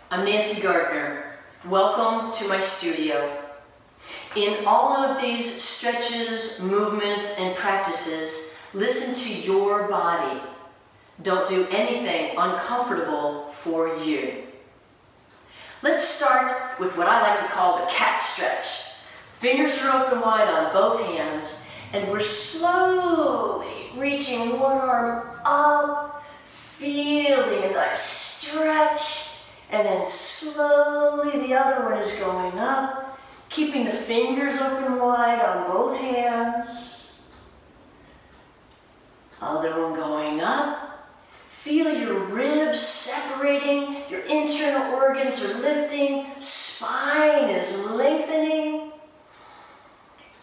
I'm Nancy Gardner. Welcome to my studio. In all of these stretches, movements, and practices, listen to your body. Don't do anything uncomfortable for you. Let's start with what I like to call the cat stretch. Fingers are open wide on both hands, and we're slowly reaching one arm up, feeling a nice stretch, and then slowly the other one is going up, keeping the fingers open wide on both hands. Other one going up. Feel your ribs separating, your internal organs are lifting, spine is lengthening.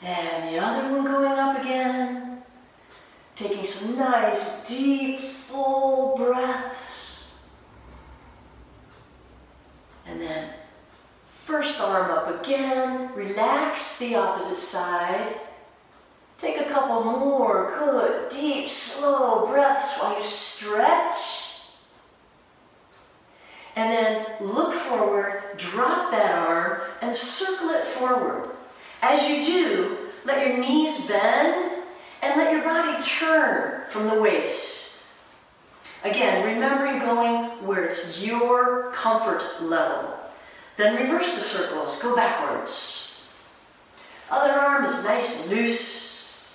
And the other one going up again. Taking some nice, deep, full breaths. And then first arm up again. Relax the opposite side. Take a couple more good, deep, slow breaths while you stretch. And then look forward, drop that arm, and circle it forward. As you do, let your knees bend and let your body turn from the waist. Again, remembering going where it's your comfort level. Then reverse the circles, go backwards. Other arm is nice and loose.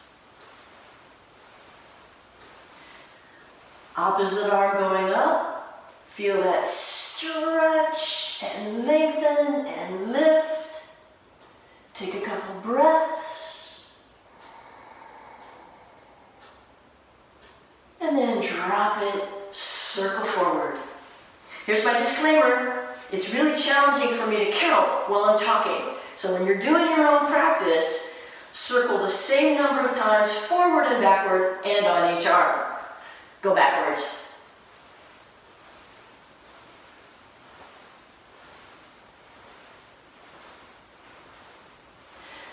Opposite arm going up. Feel that stretch and lengthen and lift. Take a couple breaths. And then drop it, circle forward. Here's my disclaimer. It's really challenging for me to count while I'm talking. So when you're doing your own practice, circle the same number of times forward and backward and on each arm. Go backwards.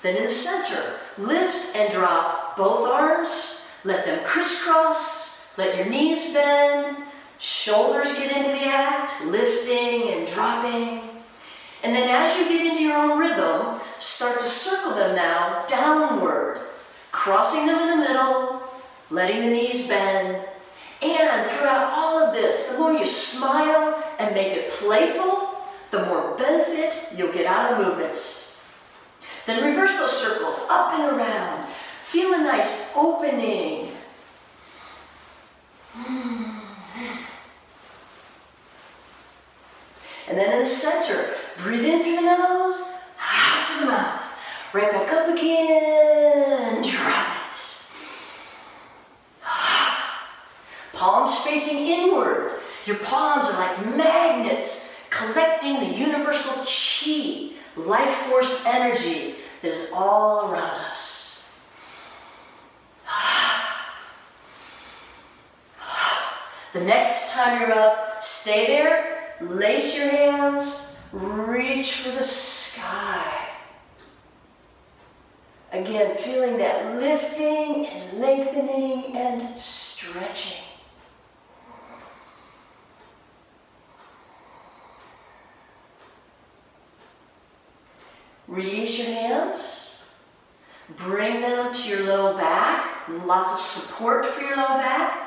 Then in the center, lift and drop both arms. Let them crisscross. Let your knees bend. Shoulders get into the act, lifting and dropping. And then as you get into your own rhythm, start to circle them now downward, crossing them in the middle, letting the knees bend. And throughout all of this, the more you smile and make it playful, the more benefit you'll get out of the movements. Then reverse those circles, up and around. Feel a nice opening. And then in the center, breathe in through the nose, out through the mouth. Right back up again, drop it. Palms facing inward. Your palms are like magnets, collecting the universal Qi, life force energy that is all around us. The next time you're up, stay there, lace your hands, reach for the sky. Again, feeling that lifting and lengthening and stretching. Release your hands, bring them to your low back, lots of support for your low back.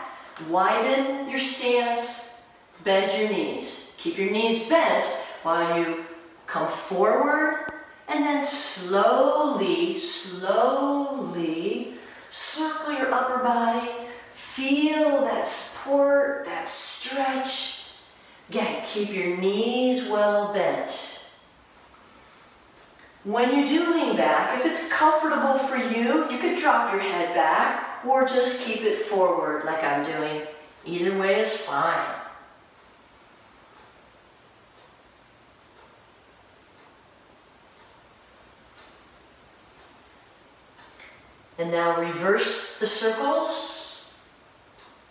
Widen your stance, bend your knees. Keep your knees bent while you come forward and then slowly, slowly circle your upper body. Feel that support, that stretch. Again, keep your knees well bent. When you do lean back, if it's comfortable for you, you could drop your head back or just keep it forward like I'm doing. Either way is fine. And now reverse the circles,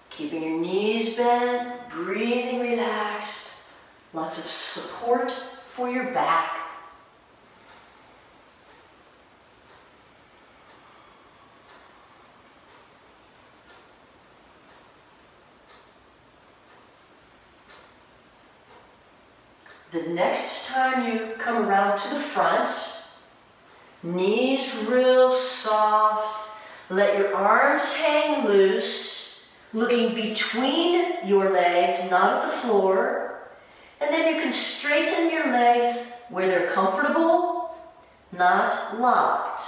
keeping your knees bent, breathing relaxed, lots of support for your back. The next time you come around to the front, knees real soft, let your arms hang loose, looking between your legs, not at the floor, and then you can straighten your legs where they're comfortable, not locked.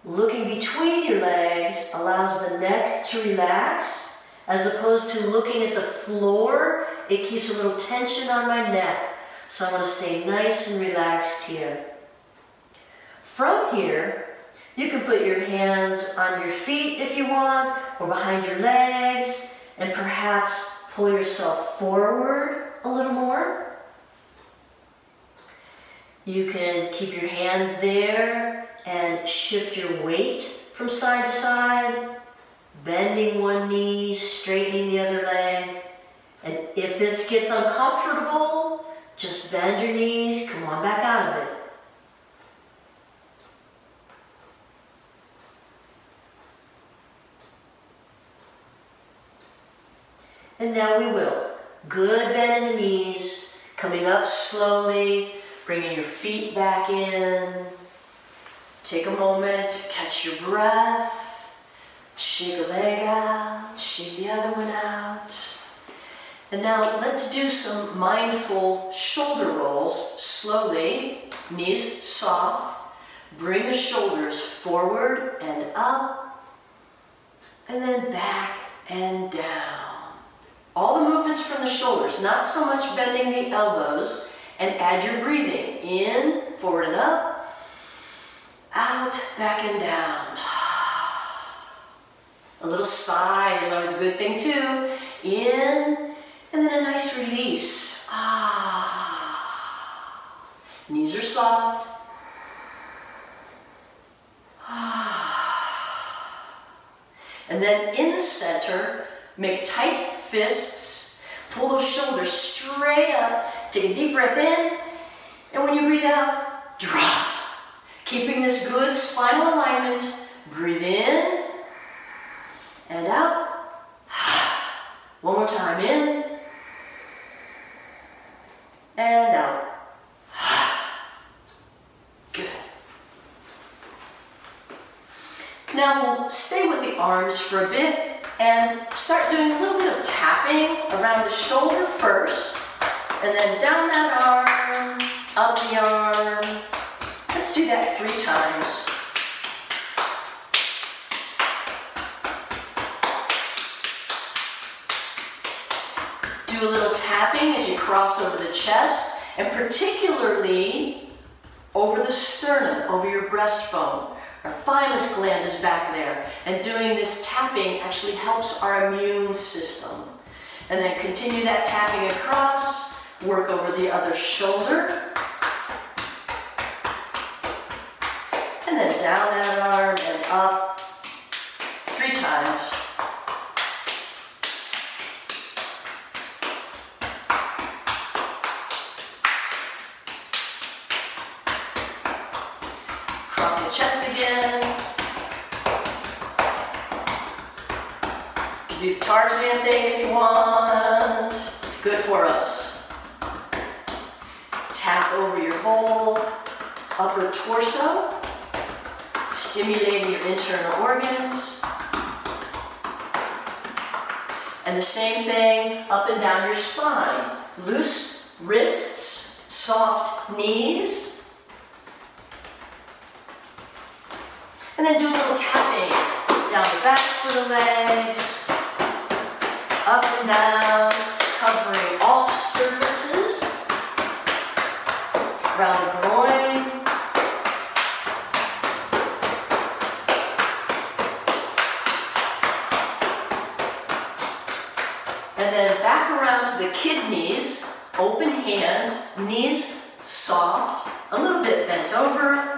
Looking between your legs allows the neck to relax, as opposed to looking at the floor. It keeps a little tension on my neck, so I want to stay nice and relaxed here. From here, you can put your hands on your feet if you want, or behind your legs, and perhaps pull yourself forward a little more. You can keep your hands there and shift your weight from side to side, bending one knee, straightening the other leg. And if this gets uncomfortable, just bend your knees, come on back out of it. And now we will. Good bend in the knees, coming up slowly, bringing your feet back in. Take a moment to catch your breath. Shake a leg out, shake the other one out. And now let's do some mindful shoulder rolls slowly, knees soft. Bring the shoulders forward and up, and then back and down. All the movements from the shoulders, not so much bending the elbows, and add your breathing. In, forward and up, out, back and down. A little sigh is always a good thing too. In, and then a nice release. Knees are soft. And then in the center, make tight fists. Pull those shoulders straight up. Take a deep breath in. And when you breathe out, drop. Keeping this good spinal alignment. Breathe in and out. One more time, in and out. Good. Now we'll stay with the arms for a bit and start doing a little bit of tapping around the shoulder first, and then down that arm, up the arm. Let's do that 3 times. Do a little tapping as you cross over the chest, and particularly over the sternum, over your breastbone. Our thymus gland is back there, and doing this tapping actually helps our immune system. And then continue that tapping across, work over the other shoulder, and then down that arm and up 3 times. Cross the chest again. You can do the Tarzan thing if you want. It's good for us. Tap over your whole upper torso, stimulating your internal organs. And the same thing up and down your spine. Loose wrists, soft knees. And then do a little tapping down the backs of the legs, up and down, covering all surfaces, around the groin. And then back around to the kidneys, open hands, knees soft, a little bit bent over.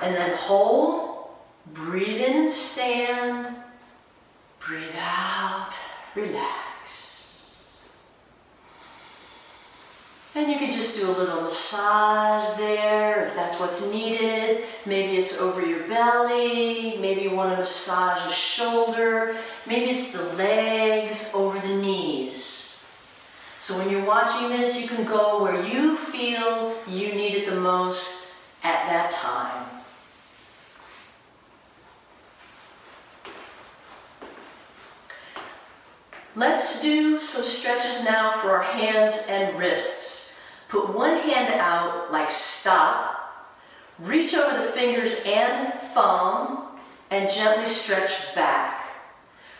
And then hold, breathe in and stand, breathe out, relax. And you can just do a little massage there if that's what's needed. Maybe it's over your belly, maybe you want to massage a shoulder, maybe it's the legs over the knees. So when you're watching this, you can go where you feel you need it the most at that time. Let's do some stretches now for our hands and wrists. Put one hand out like stop, reach over the fingers and thumb, and gently stretch back.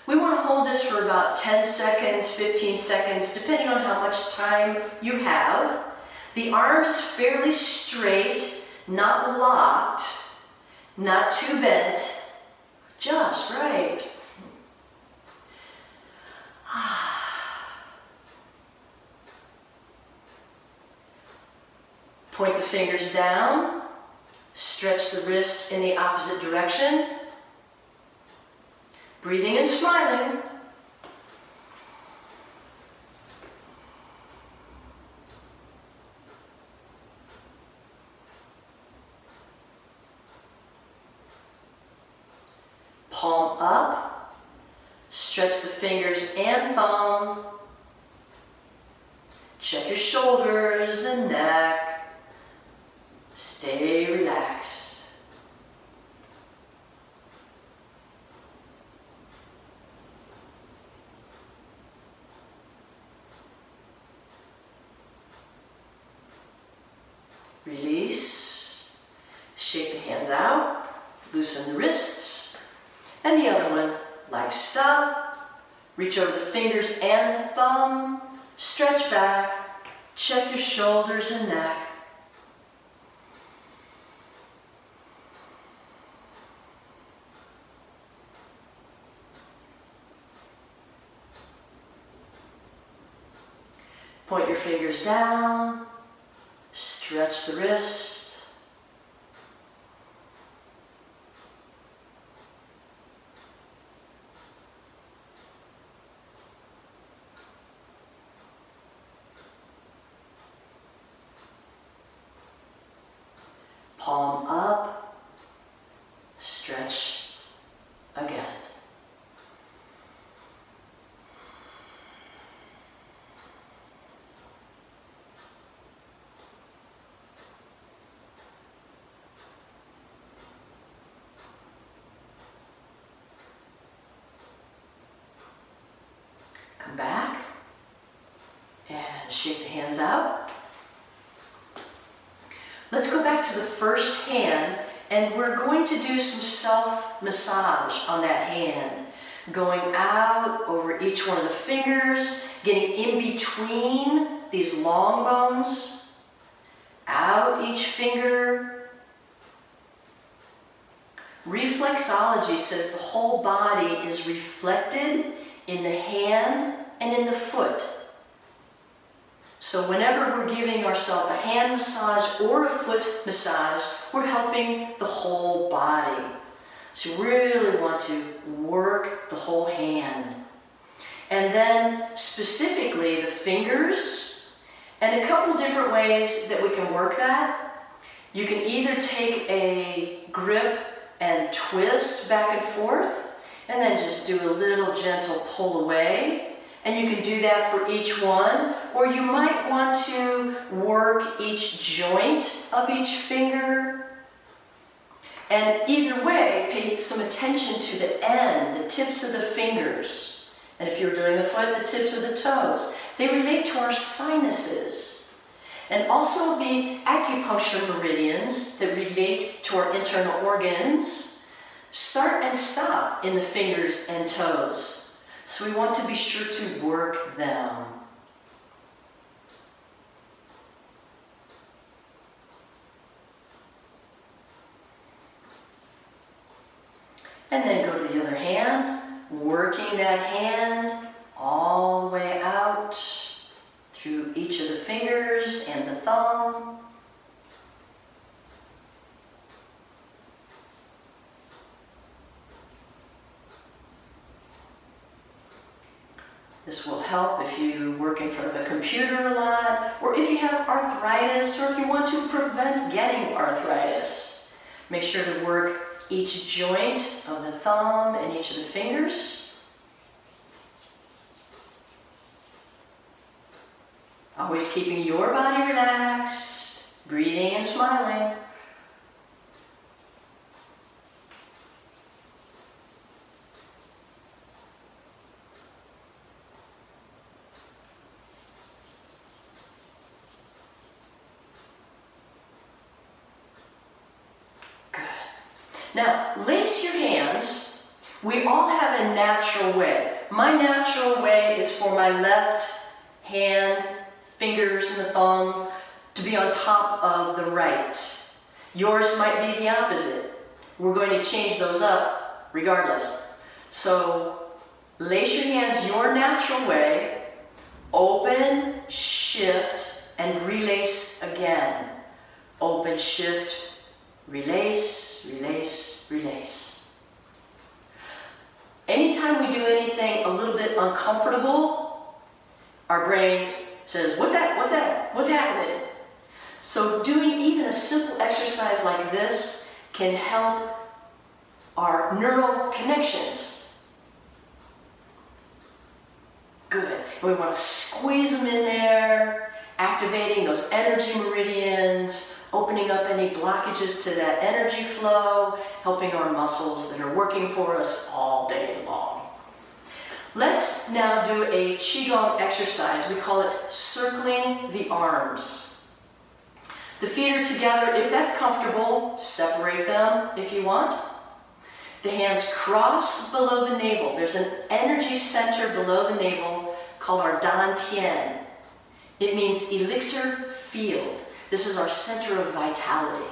We want to hold this for about 10 seconds, 15 seconds, depending on how much time you have. The arm is fairly straight, not locked, not too bent, just right. Point the fingers down, stretch the wrist in the opposite direction. Breathing and smiling. Palm up, stretch the fingers and thumb. Check your shoulders and neck. Stay relaxed. Release. Shake the hands out. Loosen the wrists. And the other one, like stop. Reach over the fingers and thumb. Stretch back. Check your shoulders and neck. Point your fingers down. Stretch the wrist. Palm up. Stretch again. Come back and shake the hands out. Let's go back to the first hand, and we're going to do some self-massage on that hand. Going out over each one of the fingers, getting in between these long bones, out each finger. Reflexology says the whole body is reflected in the hand and in the foot. So whenever we're giving ourselves a hand massage or a foot massage, we're helping the whole body. So you really want to work the whole hand. And then specifically the fingers, and a couple different ways that we can work that. You can either take a grip and twist back and forth, and then just do a little gentle pull away. And you can do that for each one, or you might want to work each joint of each finger. And either way, pay some attention to the end, the tips of the fingers. And if you're doing the foot, the tips of the toes. They relate to our sinuses. And also the acupuncture meridians that relate to our internal organs start and stop in the fingers and toes. So we want to be sure to work them. And then go to the other hand, working that hand all the way out through each of the fingers and the thumb. This will help if you work in front of a computer a lot, or if you have arthritis, or if you want to prevent getting arthritis. Make sure to work each joint of the thumb and each of the fingers. Always keeping your body relaxed, breathing and smiling. Good. Now, lace your hands. We all have a natural way. My natural way is for my left hand, fingers and the thumbs to be on top of the right. Yours might be the opposite. We're going to change those up regardless. So lace your hands your natural way, open, shift, and relace again. Open, shift, relace, relace, relace. Anytime we do anything a little bit uncomfortable, our brain says, what's that? What's that? What's happening? So doing even a simple exercise like this can help our neural connections. Good. And we want to squeeze them in there, activating those energy meridians, opening up any blockages to that energy flow, helping our muscles that are working for us all day long. Let's now do a Qigong exercise. We call it circling the arms. The feet are together. If that's comfortable, separate them if you want. The hands cross below the navel. There's an energy center below the navel called our dantian. It means elixir field. This is our center of vitality.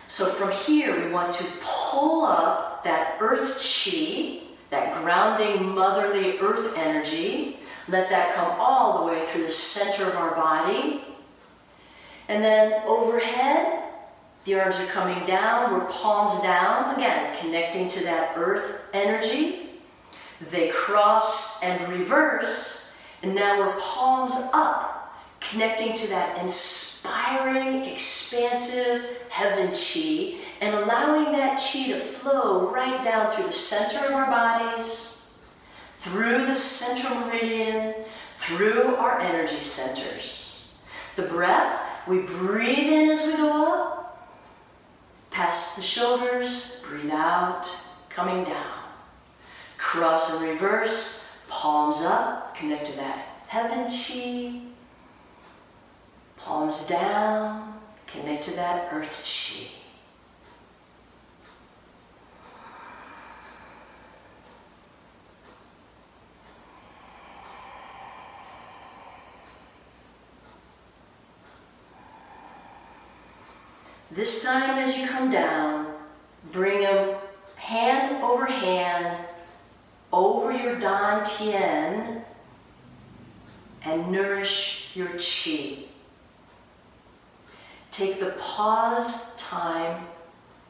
So from here, we want to pull up that earth qi, that grounding motherly earth energy. Let that come all the way through the center of our body. And then overhead, the arms are coming down, we're palms down, again, connecting to that earth energy. They cross and reverse, and now we're palms up, connecting to that inspiring, expansive heaven qi, and allowing that qi to flow right down through the center of our bodies, through the central meridian, through our energy centers. The breath, we breathe in as we go up, past the shoulders, breathe out, coming down. Cross and reverse, palms up, connect to that heaven qi. Palms down, connect to that earth qi. This time as you come down, bring them hand over your dantian, and nourish your qi. Take the pause time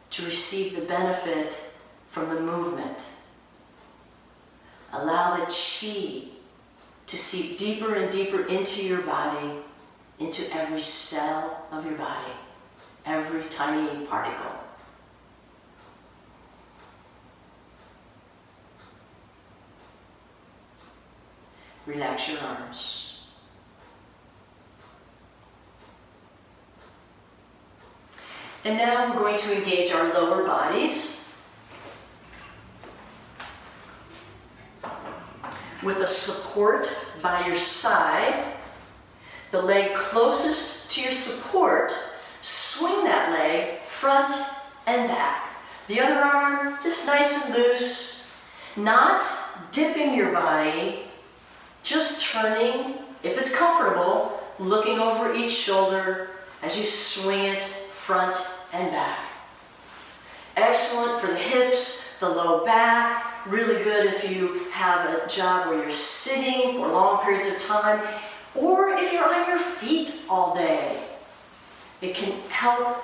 to receive the benefit from the movement. Allow the qi to seep deeper and deeper into your body, into every cell of your body, every tiny particle. Relax your arms. And now we're going to engage our lower bodies with a support by your side. The leg closest to your support, swing that leg front and back. The other arm just nice and loose, not dipping your body, just turning, if it's comfortable, looking over each shoulder as you swing it front and back. Excellent for the hips, the low back, really good if you have a job where you're sitting for long periods of time, or if you're on your feet all day. It can help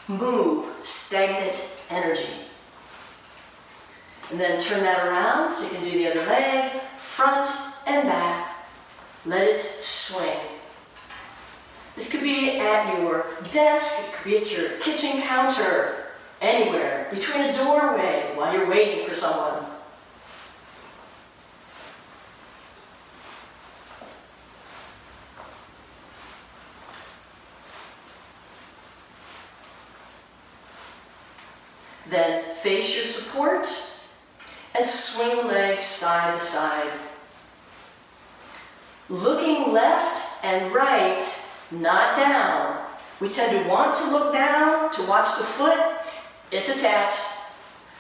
move stagnant energy. And then turn that around so you can do the other leg, front and back. Let it swing. This could be at your desk, it could be at your kitchen counter, anywhere, between a doorway while you're waiting for someone. Then face your support and swing the legs side to side. Looking left and right, not down. We tend to want to look down to watch the foot. It's attached.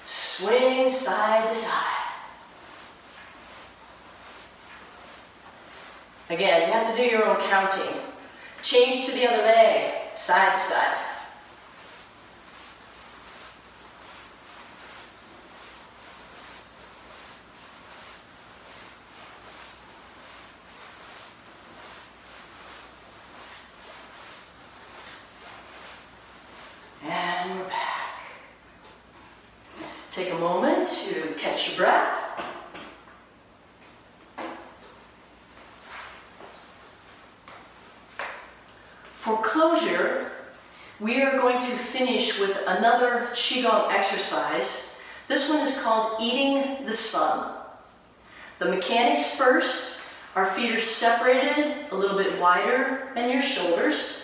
Swing side to side. Again, you have to do your own counting. Change to the other leg, side to side. And we're back. Take a moment to catch your breath. For closure, we are going to finish with another Qigong exercise. This one is called Eating the Sun. The mechanics first, our feet are separated a little bit wider than your shoulders.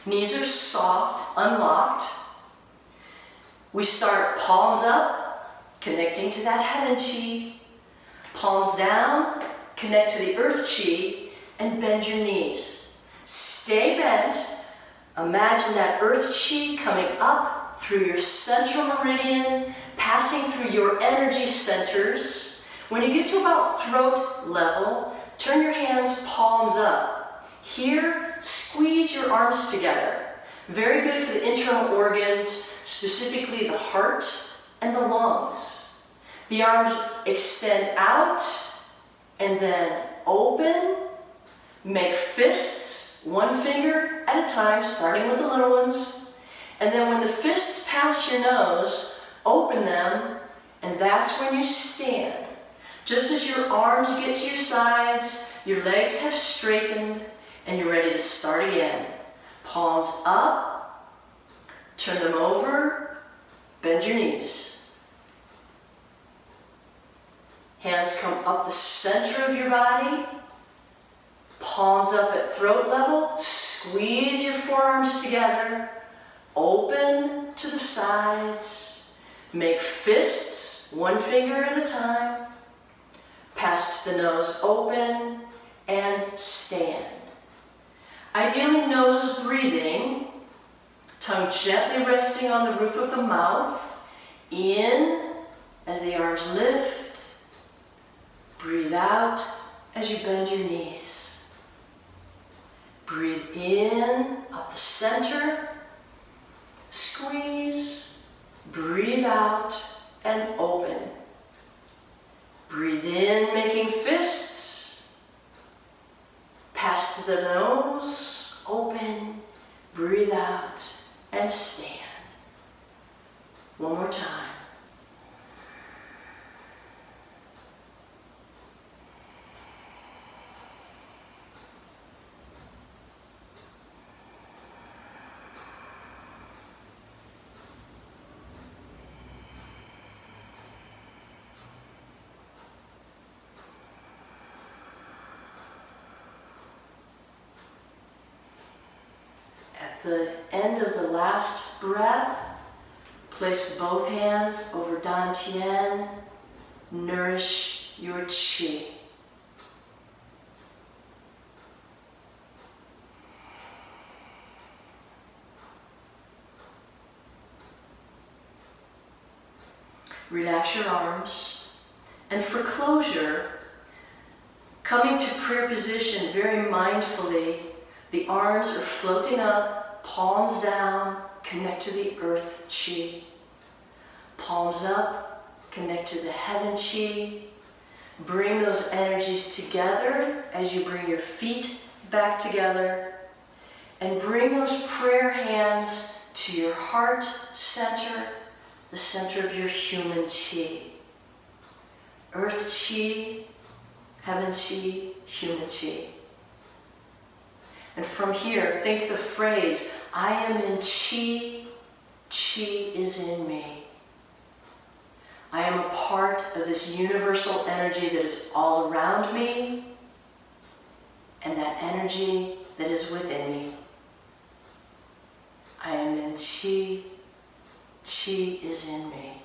Knees are soft, unlocked. We start palms up, connecting to that heaven Qi. Palms down, connect to the earth Qi, and bend your knees. Stay bent. Imagine that earth Qi coming up through your central meridian, passing through your energy centers. When you get to about throat level, turn your hands palms up. Here, squeeze your arms together. Very good for the internal organs, specifically the heart and the lungs. The arms extend out and then open. Make fists, one finger at a time, starting with the little ones. And then when the fists pass your nose, open them, and that's when you stand. Just as your arms get to your sides, your legs have straightened, and you're ready to start again. Palms up, turn them over, bend your knees. Hands come up the center of your body, palms up at throat level, squeeze your forearms together, open to the sides, make fists, one finger at a time, pass to the nose, open, and stand. Ideally nose breathing, tongue gently resting on the roof of the mouth, in as the arms lift, breathe out as you bend your knees. Breathe in, up the center, squeeze, breathe out, and open. Breathe in, making fists, pass to the nose, open, breathe out, and stand. One more time. At the end of the last breath, place both hands over Dantian. Nourish your Qi. Relax your arms. And for closure, coming to prayer position very mindfully, the arms are floating up, palms down, connect to the earth Qi. Palms up, connect to the heaven Qi. Bring those energies together as you bring your feet back together. And bring those prayer hands to your heart center, the center of your human Qi. Earth Qi, heaven Qi, human Qi. And from here, think the phrase, I am in Qi, Qi is in me. I am a part of this universal energy that is all around me, and that energy that is within me. I am in Qi, Qi is in me.